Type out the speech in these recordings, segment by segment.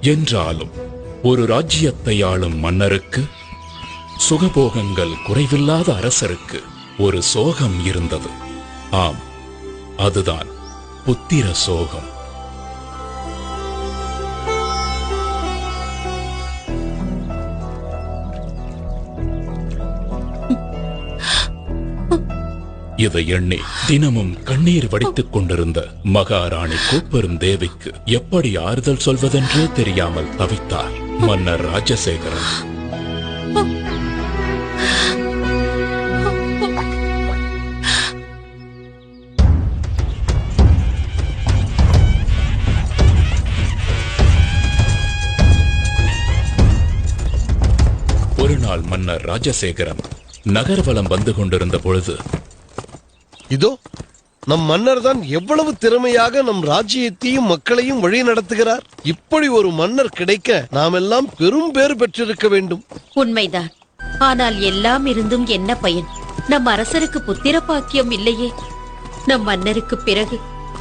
என்றாலும் ஒரு ராஜ்யத்தை ஆளும் மன்னருக்கு, சுகபோகங்கள் குறைவில்லாத அரசருக்கு ஒரு சோகம் இருந்தது. ஆம், அதுதான் புத்திர சோகம். இதை எண்ணி தினமும் கண்ணீர் வடித்துக் கொண்டிருந்த மகாராணி கோப்பெரும் தேவிக்கு எப்படி ஆறுதல் சொல்வதென்றே தெரியாமல் தவித்தார் மன்னர் ராஜசேகரன். ஒரு நாள் மன்னர் ராஜசேகரன் நகர்வலம் வந்து கொண்டிருந்த பொழுது, இதோ நம் மன்னர் தான் எவ்வளவு திறமையாக நம் ராஜ்யத்தையும் மக்களையும் வழி நடத்துகிறார். இப்படி ஒரு மன்னர் கிடைக்க நாம் எல்லாம் பெரும் பேறு பெற்றிருக்க வேண்டும். உண்மைதான். ஆனால் எல்லாம் இருந்தும் என்ன பயன்? நம் அரசருக்கு புத்திர பாக்கியம் இல்லையே. நம் மன்னருக்கு பிறகு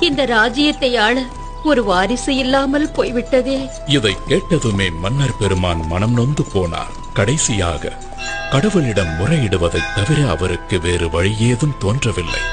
இந்த ராஜ்யத்தை ஆள ஒரு வாரிசு இல்லாமல் போய்விட்டதே. இதை கேட்டதுமே மன்னர் பெருமான் மனம் நொந்து போனார். கடைசியாக கடவுளிடம் முறையிடுவதைத் தவிர அவருக்கு வேறு வழி ஏதும் தோன்றவில்லை.